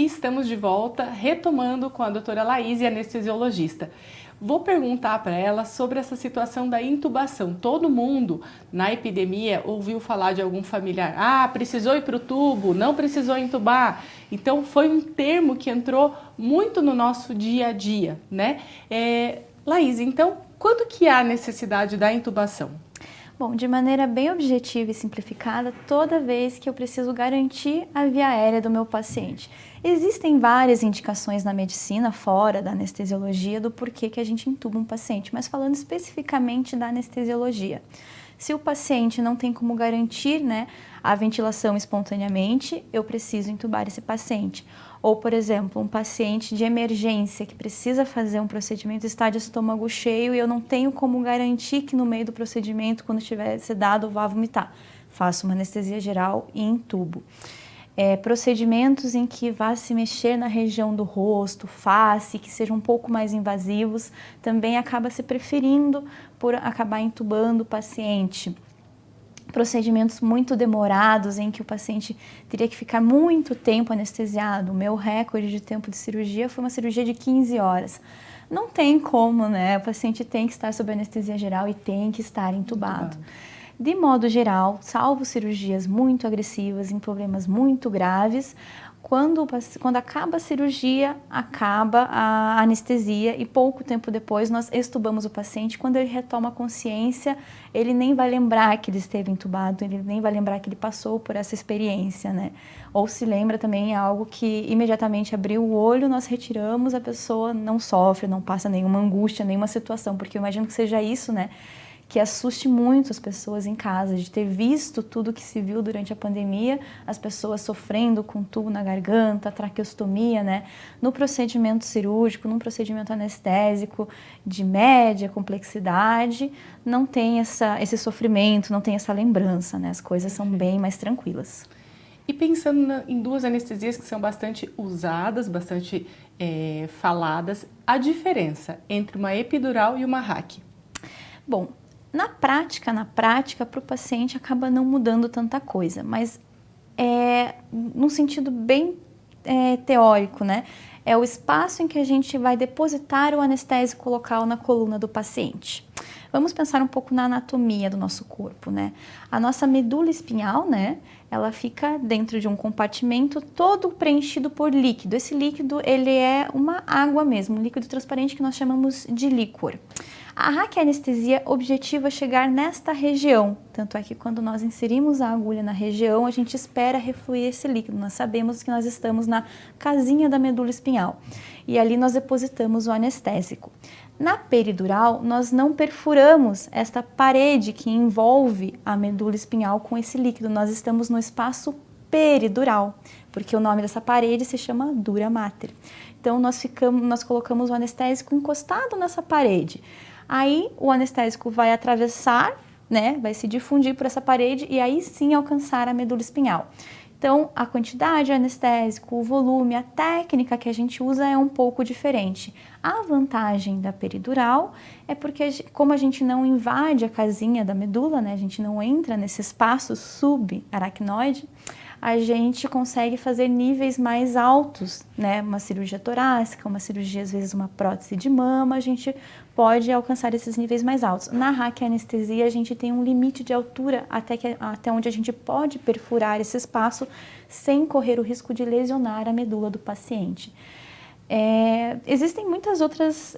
E estamos de volta, retomando com a doutora Laís, anestesiologista. Vou perguntar para ela sobre essa situação da intubação. Todo mundo na epidemia ouviu falar de algum familiar. Ah, precisou ir para o tubo, não precisou intubar. Então foi um termo que entrou muito no nosso dia a dia, né? Laís, então quando que há necessidade da intubação? Bom, de maneira bem objetiva e simplificada, toda vez que eu preciso garantir a via aérea do meu paciente. Existem várias indicações na medicina, fora da anestesiologia, do porquê que a gente intuba um paciente, mas falando especificamente da anestesiologia. Se o paciente não tem como garantir, a ventilação espontaneamente, eu preciso intubar esse paciente. Ou, por exemplo, um paciente de emergência que precisa fazer um procedimento, está de estômago cheio e eu não tenho como garantir que no meio do procedimento, quando estiver sedado, vá vomitar. Faço uma anestesia geral e intubo. Procedimentos em que vá se mexer na região do rosto, face, que sejam um pouco mais invasivos, também acaba se preferindo por acabar intubando o paciente. Procedimentos muito demorados em que o paciente teria que ficar muito tempo anestesiado. O meu recorde de tempo de cirurgia foi uma cirurgia de 15 horas. Não tem como, O paciente tem que estar sob anestesia geral e tem que estar intubado. De modo geral, salvo cirurgias muito agressivas, em problemas muito graves, quando acaba a cirurgia, acaba a anestesia e pouco tempo depois nós extubamos o paciente. Quando ele retoma a consciência, ele nem vai lembrar que ele esteve entubado, ele nem vai lembrar que ele passou por essa experiência, Ou se lembra também algo que imediatamente abriu o olho, nós retiramos, a pessoa não sofre, não passa nenhuma angústia, nenhuma situação, porque eu imagino que seja isso, que assuste muito as pessoas em casa, de ter visto tudo que se viu durante a pandemia, as pessoas sofrendo com tubo na garganta, traqueostomia, no procedimento cirúrgico, num procedimento anestésico de média complexidade, não tem esse sofrimento, não tem essa lembrança, As coisas são bem mais tranquilas. E pensando em duas anestesias que são bastante usadas, bastante faladas, a diferença entre uma epidural e uma RAC? Bom, na prática, para o paciente acaba não mudando tanta coisa, mas num sentido bem teórico, É o espaço em que a gente vai depositar o anestésico local na coluna do paciente. Vamos pensar um pouco na anatomia do nosso corpo, A nossa medula espinhal, ela fica dentro de um compartimento todo preenchido por líquido. Esse líquido, ele é uma água mesmo, um líquido transparente que nós chamamos de líquor. A raquianestesia objetiva é chegar nesta região, tanto é que quando nós inserimos a agulha na região, a gente espera refluir esse líquido. Nós sabemos que nós estamos na casinha da medula espinhal e ali nós depositamos o anestésico. Na peridural, nós não perfuramos esta parede que envolve a medula espinhal com esse líquido, nós estamos no espaço peridural, porque o nome dessa parede se chama dura mater. Então nós colocamos o anestésico encostado nessa parede. Aí o anestésico vai atravessar, vai se difundir por essa parede e aí sim alcançar a medula espinhal. Então, a quantidade de anestésico, o volume, a técnica que a gente usa é um pouco diferente. A vantagem da peridural é porque, como a gente não invade a casinha da medula, a gente não entra nesse espaço subaracnoide, a gente consegue fazer níveis mais altos, Uma cirurgia torácica, uma cirurgia, às vezes uma prótese de mama, a gente pode alcançar esses níveis mais altos. Na raquianestesia, a gente tem um limite de altura até onde a gente pode perfurar esse espaço sem correr o risco de lesionar a medula do paciente. Existem muitas outras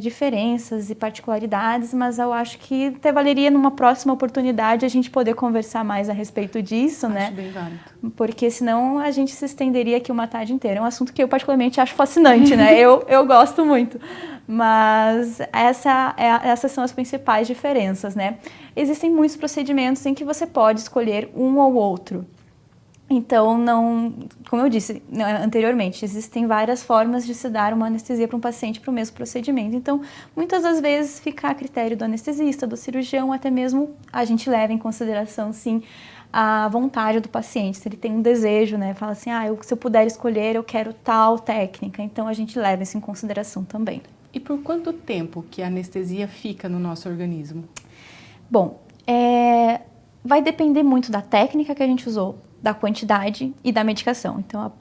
diferenças e particularidades, mas eu acho que até valeria numa próxima oportunidade a gente poder conversar mais a respeito disso, Acho bem válido. Porque senão a gente se estenderia aqui uma tarde inteira. É um assunto que eu particularmente acho fascinante, eu gosto muito, mas essas são as principais diferenças, Existem muitos procedimentos em que você pode escolher um ou outro. Então, como eu disse anteriormente, existem várias formas de se dar uma anestesia para um paciente para o mesmo procedimento. Então, muitas das vezes fica a critério do anestesista, do cirurgião, até mesmo a gente leva em consideração, sim, a vontade do paciente. Se ele tem um desejo, fala assim, se eu puder escolher, eu quero tal técnica. Então, a gente leva isso em consideração também. E por quanto tempo que a anestesia fica no nosso organismo? Bom, vai depender muito da técnica que a gente usou, da quantidade e da medicação. Então,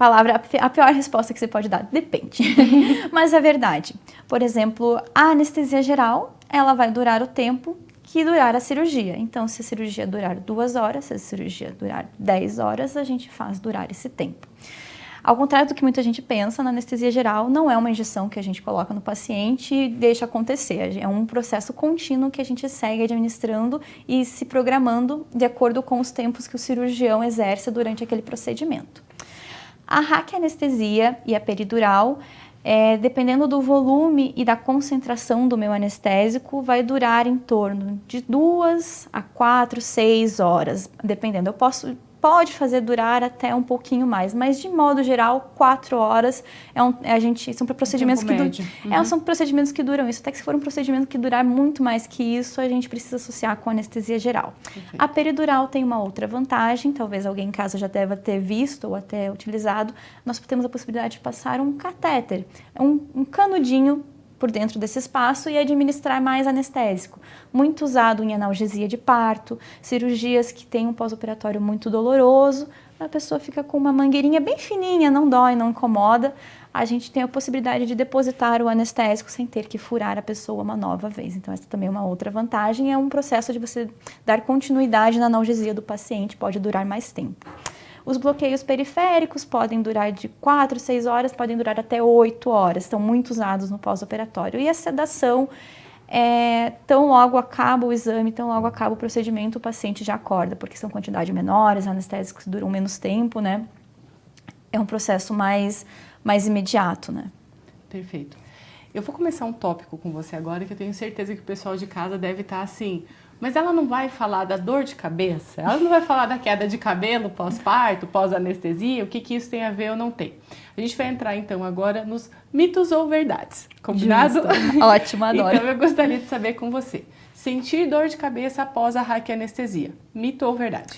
a pior resposta que você pode dar, depende. Mas é verdade. Por exemplo, a anestesia geral, ela vai durar o tempo que durar a cirurgia. Então, se a cirurgia durar 2 horas, se a cirurgia durar 10 horas, a gente faz durar esse tempo. Ao contrário do que muita gente pensa, na anestesia geral não é uma injeção que a gente coloca no paciente e deixa acontecer. É um processo contínuo que a gente segue administrando e se programando de acordo com os tempos que o cirurgião exerce durante aquele procedimento. A raquianestesia e a peridural, dependendo do volume e da concentração do meu anestésico, vai durar em torno de 2 a 4, 6 horas, dependendo. Pode fazer durar até um pouquinho mais, mas de modo geral, 4 horas são procedimentos são procedimentos que duram isso. Até que se for um procedimento que durar muito mais que isso, a gente precisa associar com anestesia geral. Perfeito. A peridural tem uma outra vantagem, talvez alguém em casa já deva ter visto ou até utilizado. Nós temos a possibilidade de passar um catéter, um canudinho por dentro desse espaço e administrar mais anestésico. Muito usado em analgesia de parto, cirurgias que têm um pós-operatório muito doloroso, a pessoa fica com uma mangueirinha bem fininha, não dói, não incomoda. A gente tem a possibilidade de depositar o anestésico sem ter que furar a pessoa uma nova vez. Então, essa também é uma outra vantagem, é um processo de você dar continuidade na analgesia do paciente, pode durar mais tempo. Os bloqueios periféricos podem durar de 4, 6 horas, podem durar até 8 horas, estão muito usados no pós-operatório. E a sedação, tão logo acaba o exame, tão logo acaba o procedimento, o paciente já acorda, porque são quantidades menores, anestésicos duram menos tempo, né? É um processo mais imediato, né? Perfeito. Eu vou começar um tópico com você agora, que eu tenho certeza que o pessoal de casa deve estar assim... Mas ela não vai falar da dor de cabeça? Ela não vai falar da queda de cabelo pós-parto, pós-anestesia? O que isso tem a ver ou não tem? A gente vai entrar, então, agora nos mitos ou verdades. Combinado? Justo. Ótimo, adoro. Então, eu gostaria de saber com você. Sentir dor de cabeça após a raquianestesia. Mito ou verdade?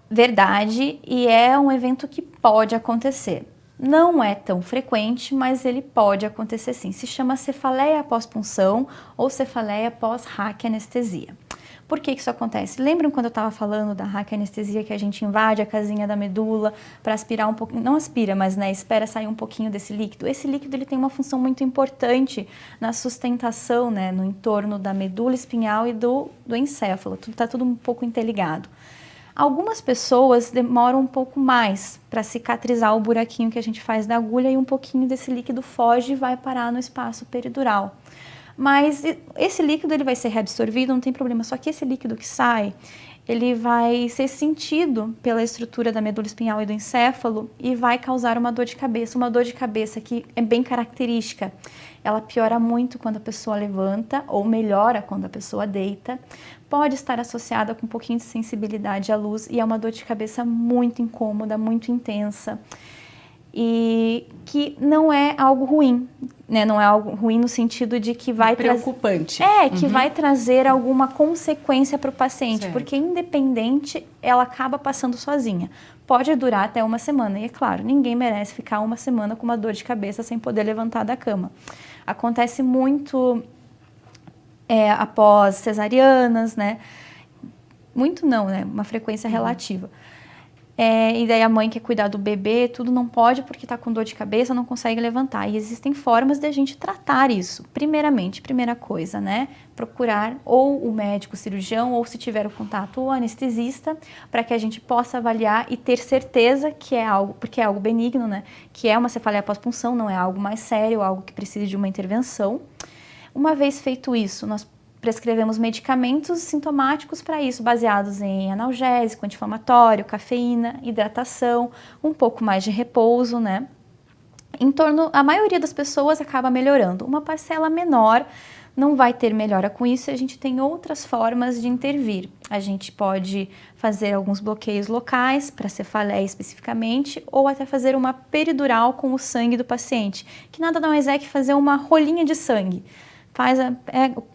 Verdade, e é um evento que pode acontecer. Não é tão frequente, mas ele pode acontecer sim. Se chama cefaleia pós-punção ou cefaleia pós-raquianestesia. Por que isso acontece? Lembram quando eu estava falando da raquianestesia que a gente invade a casinha da medula para aspirar um pouquinho, não aspira, mas espera sair um pouquinho desse líquido? Esse líquido ele tem uma função muito importante na sustentação, no entorno da medula espinhal e do encéfalo. Está tudo um pouco interligado. Algumas pessoas demoram um pouco mais para cicatrizar o buraquinho que a gente faz da agulha e um pouquinho desse líquido foge e vai parar no espaço peridural. Mas esse líquido ele vai ser reabsorvido, não tem problema, só que esse líquido que sai, ele vai ser sentido pela estrutura da medula espinhal e do encéfalo e vai causar uma dor de cabeça que é bem característica. Ela piora muito quando a pessoa levanta ou melhora quando a pessoa deita. Pode estar associada com um pouquinho de sensibilidade à luz e é uma dor de cabeça muito incômoda, muito intensa. E que não é algo ruim, Não é algo ruim no sentido de que vai preocupante. Que vai trazer alguma consequência para o paciente, certo. Porque independente, ela acaba passando sozinha. Pode durar até 1 semana e é claro, ninguém merece ficar 1 semana com uma dor de cabeça sem poder levantar da cama. Acontece muito após cesarianas, Muito não, uma frequência relativa. E daí a mãe quer cuidar do bebê, tudo não pode porque está com dor de cabeça, não consegue levantar. E existem formas de a gente tratar isso. Primeiramente, primeira coisa, procurar ou o médico cirurgião ou se tiver o contato o anestesista para que a gente possa avaliar e ter certeza que é algo, porque é algo benigno, que é uma cefaleia pós-punção, não é algo mais sério, algo que precisa de uma intervenção. Uma vez feito isso, nós prescrevemos medicamentos sintomáticos para isso, baseados em analgésico, anti-inflamatório, cafeína, hidratação, um pouco mais de repouso, A maioria das pessoas acaba melhorando. Uma parcela menor não vai ter melhora com isso e a gente tem outras formas de intervir. A gente pode fazer alguns bloqueios locais para cefaleia especificamente ou até fazer uma peridural com o sangue do paciente, que nada mais é que fazer uma rolinha de sangue.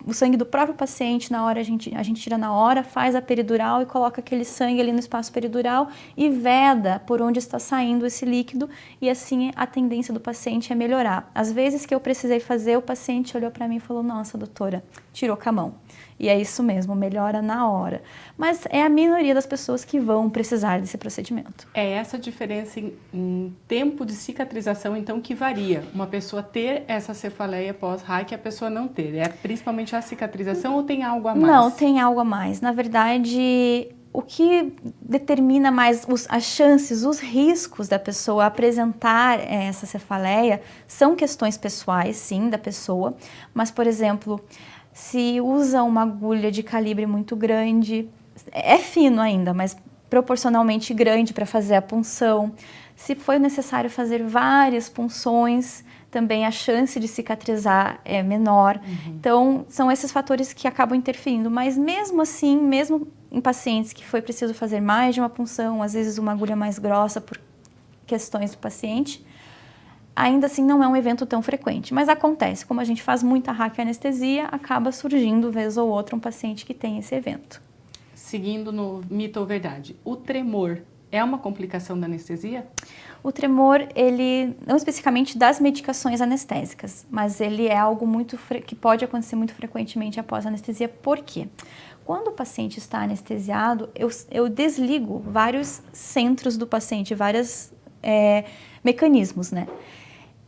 o sangue do próprio paciente, na hora a gente tira na hora, faz a peridural e coloca aquele sangue ali no espaço peridural e veda por onde está saindo esse líquido e assim a tendência do paciente é melhorar. Às vezes que eu precisei fazer, o paciente olhou para mim e falou: nossa, doutora, tirou com a mão. E é isso mesmo, melhora na hora. Mas é a minoria das pessoas que vão precisar desse procedimento. É essa diferença em tempo de cicatrização, então, que varia. Uma pessoa ter essa cefaleia pós-RAC e a pessoa não ter. É principalmente a cicatrização ou tem algo a mais? Não, tem algo a mais. Na verdade, o que determina mais as chances, os riscos da pessoa apresentar essa cefaleia são questões pessoais, sim, da pessoa. Mas, por exemplo, se usa uma agulha de calibre muito grande, é fino ainda, mas proporcionalmente grande para fazer a punção. Se foi necessário fazer várias punções, também a chance de cicatrizar é menor. Então, são esses fatores que acabam interferindo. Mas mesmo assim, mesmo em pacientes que foi preciso fazer mais de uma punção, às vezes uma agulha mais grossa por questões do paciente, ainda assim não é um evento tão frequente, mas acontece. Como a gente faz muita raquioanestesia, acaba surgindo vez ou outra um paciente que tem esse evento. Seguindo no mito ou verdade, o tremor é uma complicação da anestesia? O tremor, ele não especificamente das medicações anestésicas, mas ele é algo que pode acontecer muito frequentemente após a anestesia. Por quê? Quando o paciente está anestesiado, eu desligo vários centros do paciente, vários mecanismos, né?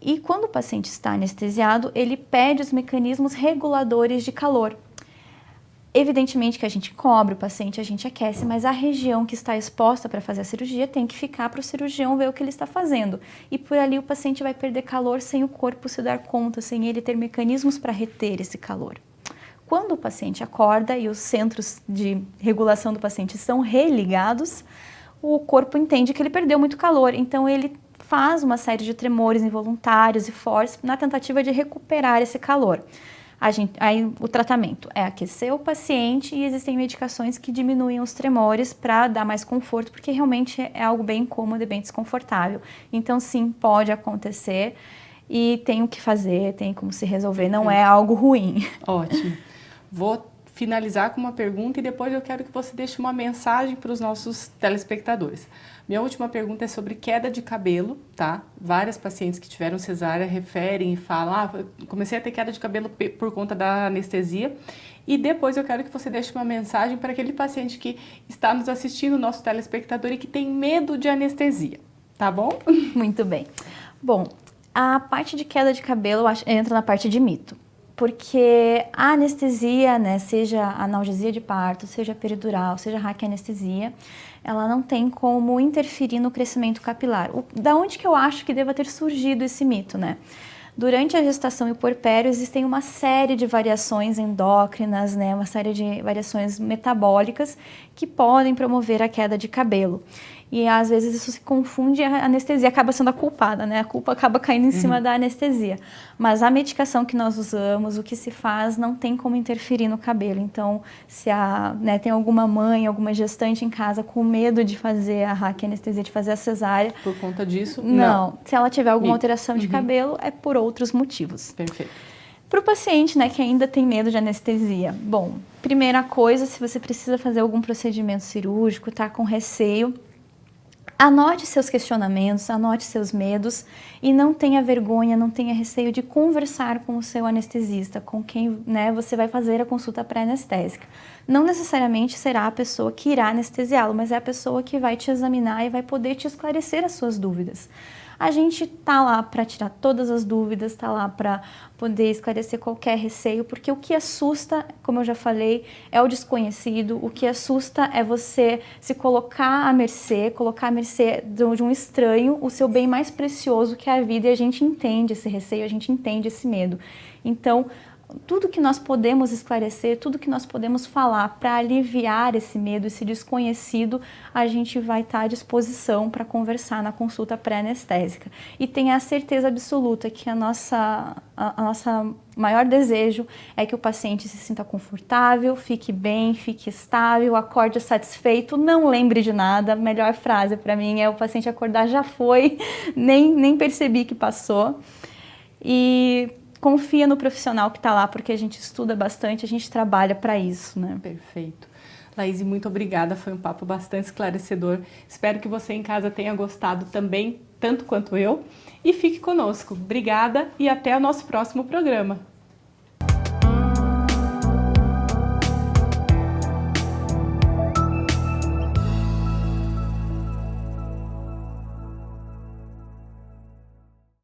E quando o paciente está anestesiado, ele pede os mecanismos reguladores de calor. Evidentemente que a gente cobre o paciente, a gente aquece, mas a região que está exposta para fazer a cirurgia tem que ficar para o cirurgião ver o que ele está fazendo. E por ali o paciente vai perder calor sem o corpo se dar conta, sem ele ter mecanismos para reter esse calor. Quando o paciente acorda e os centros de regulação do paciente são religados, o corpo entende que ele perdeu muito calor, então ele faz uma série de tremores involuntários e fortes na tentativa de recuperar esse calor. Aí o tratamento é aquecer o paciente e existem medicações que diminuem os tremores para dar mais conforto, porque realmente é algo bem incômodo e bem desconfortável. Então sim, pode acontecer e tem o que fazer, tem como se resolver, não é algo ruim. Ótimo. Vou finalizar com uma pergunta e depois eu quero que você deixe uma mensagem para os nossos telespectadores. Minha última pergunta é sobre queda de cabelo, tá? Várias pacientes que tiveram cesárea referem e falam: comecei a ter queda de cabelo por conta da anestesia. E depois eu quero que você deixe uma mensagem para aquele paciente que está nos assistindo, nosso telespectador, e que tem medo de anestesia, tá bom? Muito bem. Bom, a parte de queda de cabelo entra na parte de mito. Porque a anestesia, né, seja analgesia de parto, seja peridural, seja raquianestesia, ela não tem como interferir no crescimento capilar. Da onde que eu acho que deva ter surgido esse mito, né? Durante a gestação e o puerpério existem uma série de variações endócrinas, né, uma série de variações metabólicas que podem promover a queda de cabelo. E às vezes isso se confunde e a anestesia acaba sendo a culpada, né? A culpa acaba caindo em cima da anestesia. Mas a medicação que nós usamos, o que se faz, não tem como interferir no cabelo. Então, se tem alguma mãe, alguma gestante em casa com medo de fazer a raquianestesia, de fazer a cesárea... Por conta disso? Não. Se ela tiver alguma alteração de cabelo, é por outros motivos. Perfeito. Para o paciente, né, que ainda tem medo de anestesia, bom, primeira coisa, se você precisa fazer algum procedimento cirúrgico, está com receio, anote seus questionamentos, anote seus medos e não tenha vergonha, não tenha receio de conversar com o seu anestesista, com quem, né, você vai fazer a consulta pré-anestésica. Não necessariamente será a pessoa que irá anestesiá-lo, mas é a pessoa que vai te examinar e vai poder te esclarecer as suas dúvidas. A gente tá lá para tirar todas as dúvidas, tá lá para poder esclarecer qualquer receio, porque o que assusta, como eu já falei, é o desconhecido. O que assusta é você se colocar à mercê de um estranho, o seu bem mais precioso que é a vida, e a gente entende esse receio, a gente entende esse medo. Então, tudo que nós podemos esclarecer, tudo que nós podemos falar para aliviar esse medo, esse desconhecido, a gente vai estar à disposição para conversar na consulta pré-anestésica. E tenha a certeza absoluta que a nossa maior desejo é que o paciente se sinta confortável, fique bem, fique estável, acorde satisfeito, não lembre de nada. A melhor frase para mim é: o paciente acordar já foi, nem percebi que passou. E confia no profissional que está lá, porque a gente estuda bastante, a gente trabalha para isso, né? Perfeito. Laís, muito obrigada, foi um papo bastante esclarecedor. Espero que você em casa tenha gostado também, tanto quanto eu. E fique conosco. Obrigada e até o nosso próximo programa.